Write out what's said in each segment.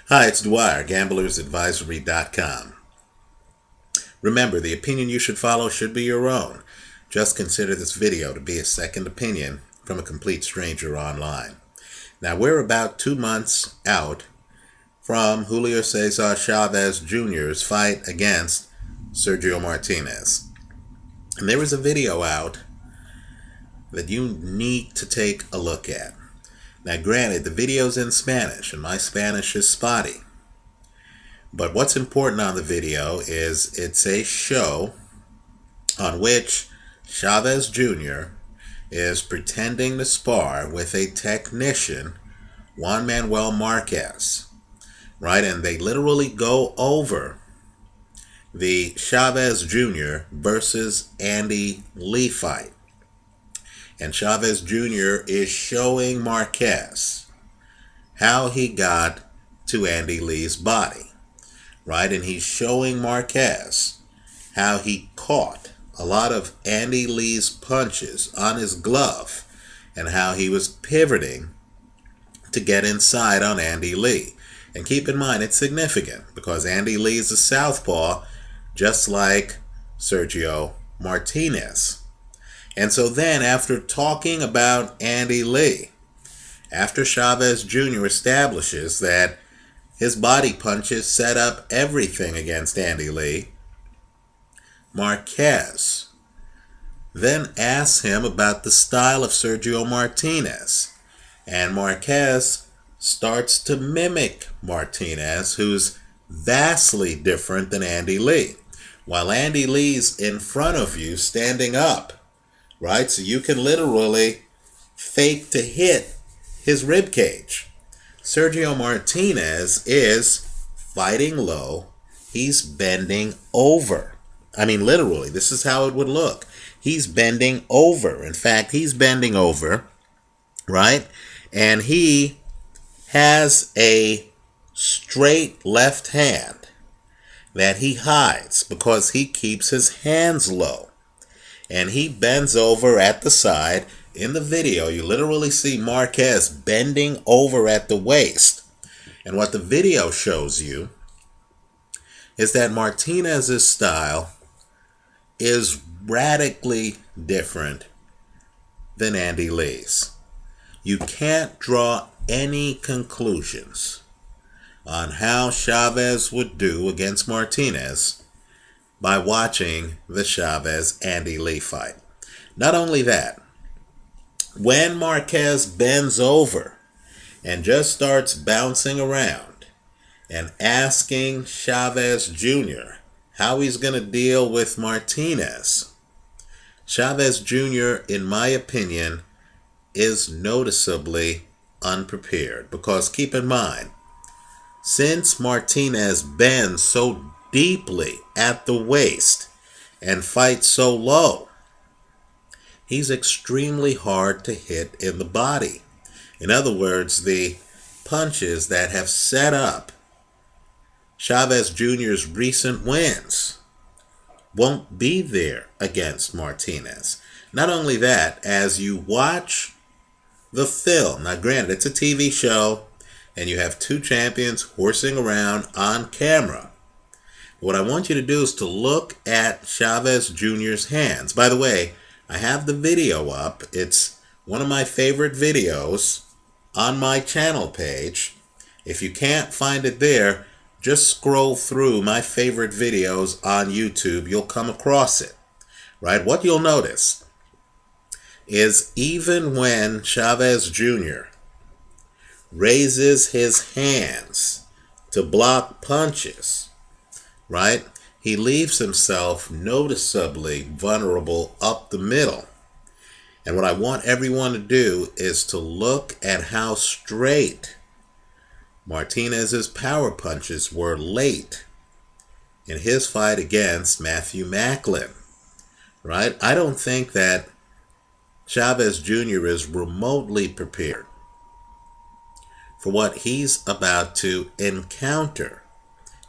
Hi, it's Dwyer, gamblersadvisory.com. Remember, the opinion you should follow should be your own. Just consider this video to be a second opinion from a complete stranger online. Now, we're about 2 months out from Julio Cesar Chavez Jr.'s fight against Sergio Martinez. And there is a video out that you need to take a look at. Now, granted, the video's in Spanish, and my Spanish is spotty. But what's important on the video is it's a show on which Chavez Jr. is pretending to spar with a technician, Juan Manuel Marquez, right? And they literally go over the Chavez Jr. versus Andy Lee fight. And Chavez Jr. is showing Marquez how he got to Andy Lee's body, right? And he's showing Marquez how he caught a lot of Andy Lee's punches on his glove and how he was pivoting to get inside on Andy Lee. And keep in mind, it's significant because Andy Lee is a southpaw, just like Sergio Martinez. And so then, after talking about Andy Lee, after Chavez Jr. establishes that his body punches set up everything against Andy Lee, Marquez then asks him about the style of Sergio Martinez. And Marquez starts to mimic Martinez, who's vastly different than Andy Lee. While Andy Lee's in front of you, standing up, right? So you can literally fake to hit his rib cage. Sergio Martinez is fighting low. He's bending over. I mean, literally, this is how it would look. He's bending over. In fact, he's bending over, right? And he has a straight left hand that he hides because he keeps his hands low. And he bends over at the side. In the video, you literally see Marquez bending over at the waist. And what the video shows you is that Martinez's style is radically different than Andy Lee's. You can't draw any conclusions on how Chavez would do against Martinez by watching the Chavez-Andy Lee fight. Not only that, when Marquez bends over and just starts bouncing around and asking Chavez Jr. how he's going to deal with Martinez, Chavez Jr., in my opinion, is noticeably unprepared. Because keep in mind, since Martinez bends so deeply at the waist and fights so low, he's extremely hard to hit in the body. In other words, the punches that have set up Chavez Jr.'s recent wins won't be there against Martinez. Not only that, as you watch the film, now granted, it's a TV show, and you have two champions horsing around on camera. What I want you to do is to look at Chavez Jr.'s hands. By the way, I have the video up. It's one of my favorite videos on my channel page. If you can't find it there, just scroll through my favorite videos on YouTube. You'll come across it, right? What you'll notice is even when Chavez Jr. raises his hands to block punches, right, he leaves himself noticeably vulnerable up the middle. And what I want everyone to do is to look at how straight Martinez's power punches were late in his fight against Matthew Macklin, right? I don't think that Chavez Jr. is remotely prepared for what he's about to encounter.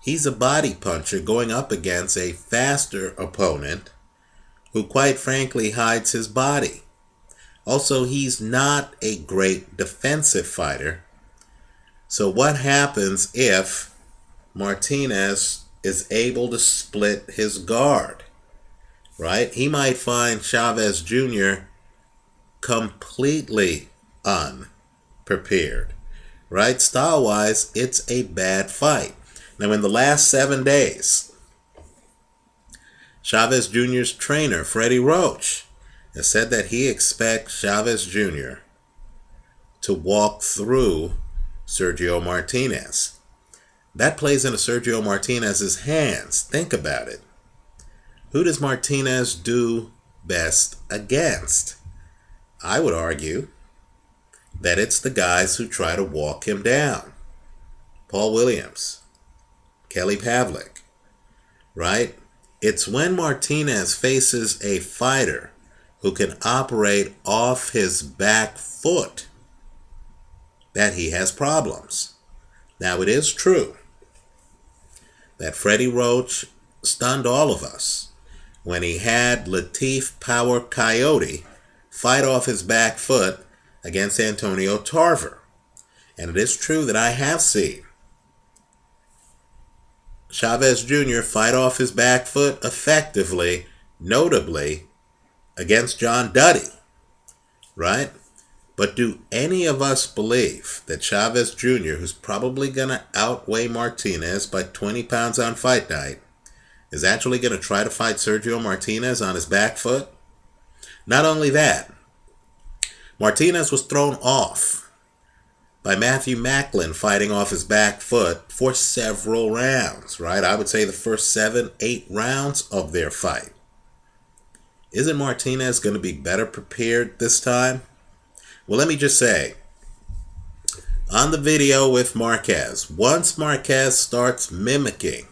He's a body puncher going up against a faster opponent who, quite frankly, hides his body. Also, he's not a great defensive fighter. So what happens if Martinez is able to split his guard, right? He might find Chavez Jr. completely unprepared, right? Style-wise, it's a bad fight. Now, in the last 7 days, Chavez Jr.'s trainer, Freddie Roach, has said that he expects Chavez Jr. to walk through Sergio Martinez. That plays into Sergio Martinez's hands. Think about it. Who does Martinez do best against? I would argue that it's the guys who try to walk him down. Paul Williams, Kelly Pavlik, right? It's when Martinez faces a fighter who can operate off his back foot that he has problems. Now, it is true that Freddie Roach stunned all of us when he had Latif Power Coyote fight off his back foot against Antonio Tarver. And it is true that I have seen Chavez Jr. fight off his back foot effectively, notably against John Duddy, right? But do any of us believe that Chavez Jr., who's probably going to outweigh Martinez by 20 pounds on fight night, is actually going to try to fight Sergio Martinez on his back foot? Not only that, Martinez was thrown off by Matthew Macklin fighting off his back foot for several rounds, right? I would say the first 7-8 rounds of their fight. Isn't Martinez going to be better prepared this time? Well, let me just say, on the video with Marquez, once Marquez starts mimicking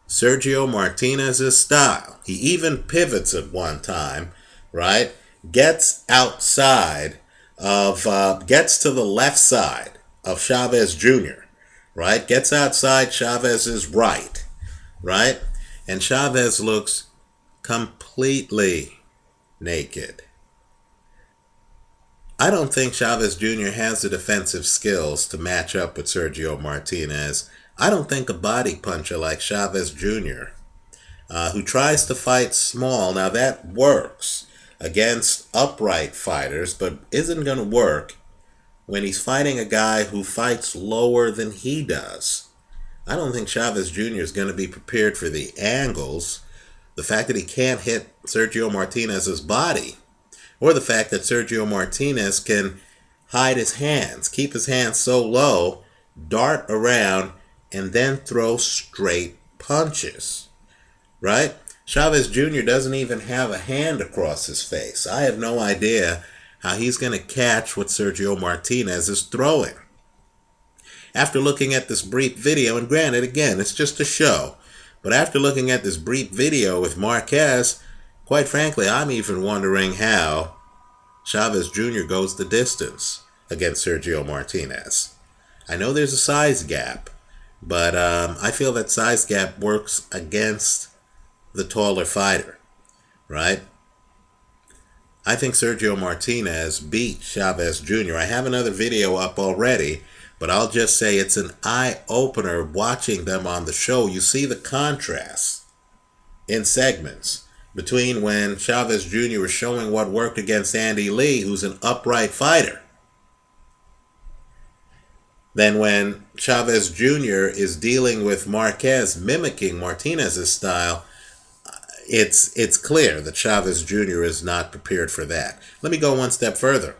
Sergio Martinez's style, he even pivots at one time, right? Gets outside of, gets to the left side of Chavez Jr., right? Gets outside Chavez's right, right? And Chavez looks completely naked. I don't think Chavez Jr. has the defensive skills to match up with Sergio Martinez. I don't think a body puncher like Chavez Jr., who tries to fight small, now that works against upright fighters, but isn't going to work when he's fighting a guy who fights lower than he does. I don't think Chavez Jr. is going to be prepared for the angles, the fact that he can't hit Sergio Martinez's body, or the fact that Sergio Martinez can hide his hands, keep his hands so low, dart around, and then throw straight punches, right? Chavez Jr. doesn't even have a hand across his face. I have no idea how he's going to catch what Sergio Martinez is throwing. After looking at this brief video, and granted, again, it's just a show, but after looking at this brief video with Marquez, quite frankly, I'm even wondering how Chavez Jr. goes the distance against Sergio Martinez. I know there's a size gap, but I feel that size gap works against the taller fighter, right? I think Sergio Martinez beat Chavez Jr. I have another video up already, but I'll just say it's an eye-opener watching them on the show. You see the contrast in segments between when Chavez Jr. was showing what worked against Andy Lee, who's an upright fighter, then when Chavez Jr. is dealing with Marquez mimicking Martinez's style, it's clear that Chavez Jr. is not prepared for that. Let me go one step further.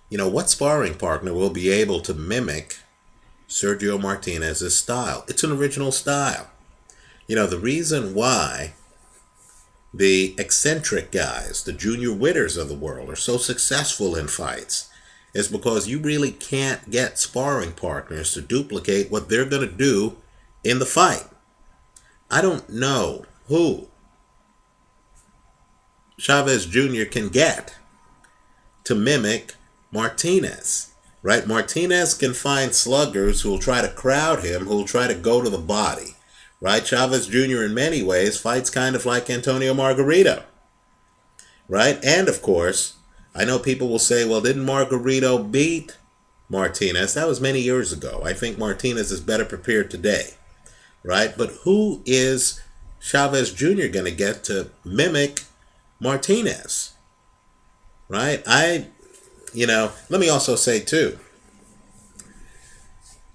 You know, what sparring partner will be able to mimic Sergio Martinez's style? It's an original style. You know, the reason why the eccentric guys, the Junior Witters of the world, are so successful in fights is because you really can't get sparring partners to duplicate what they're going to do in the fight. I don't know who Chavez Jr. can get to mimic Martinez, right? Martinez can find sluggers who will try to crowd him, who will try to go to the body, right? Chavez Jr. in many ways fights kind of like Antonio Margarito, right? And of course, I know people will say, well, didn't Margarito beat Martinez. That was many years ago. I think Martinez is better prepared today, right? But who is Chavez Jr. going to get to mimic Martinez, right? Let me also say, too,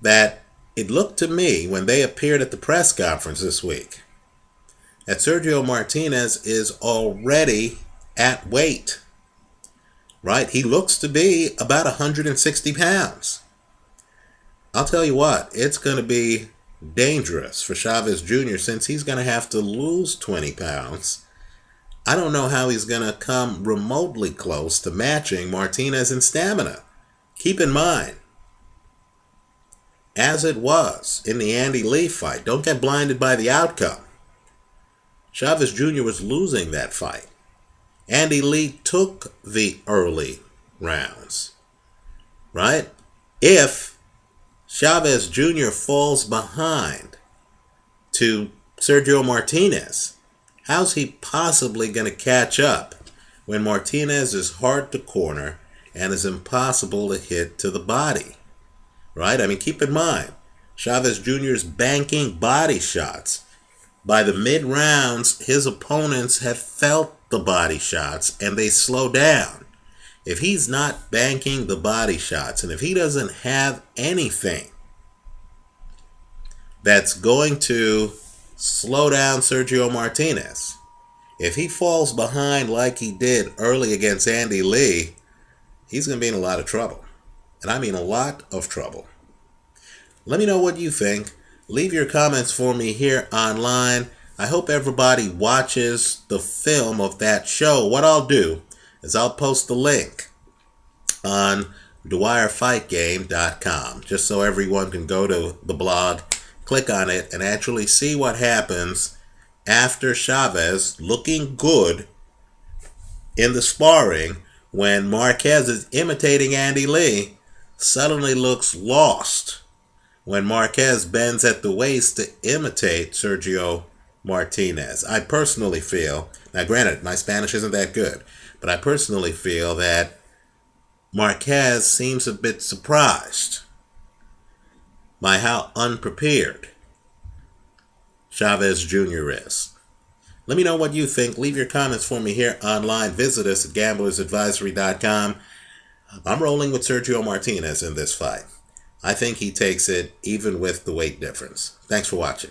that it looked to me when they appeared at the press conference this week that Sergio Martinez is already at weight, right? He looks to be about 160 pounds. I'll tell you what, it's going to be dangerous for Chavez Jr. since he's going to have to lose 20 pounds. I don't know how he's going to come remotely close to matching Martinez in stamina. Keep in mind, as it was in the Andy Lee fight, don't get blinded by the outcome. Chavez Jr. was losing that fight. Andy Lee took the early rounds, right? If Chavez Jr. falls behind to Sergio Martinez, how's he possibly going to catch up when Martinez is hard to corner and is impossible to hit to the body, right? I mean, keep in mind, Chavez Jr. is banking body shots. By the mid-rounds, his opponents have felt the body shots and they slow down. If he's not banking the body shots and if he doesn't have anything that's going to slow down Sergio Martinez, if he falls behind like he did early against Andy Lee, he's going to be in a lot of trouble. And I mean a lot of trouble. Let me know what you think. Leave your comments for me here online. I hope everybody watches the film of that show. What I'll do is I'll post the link on DwyerFightGame.com just so everyone can go to the blog, click on it, and actually see what happens after Chavez, looking good in the sparring, when Marquez is imitating Andy Lee, suddenly looks lost when Marquez bends at the waist to imitate Sergio Martinez. I personally feel, now granted, my Spanish isn't that good, but I personally feel that Marquez seems a bit surprised by how unprepared Chavez Jr. is. Let me know what you think. Leave your comments for me here online. Visit us at gamblersadvisory.com. I'm rolling with Sergio Martinez in this fight. I think he takes it even with the weight difference. Thanks for watching.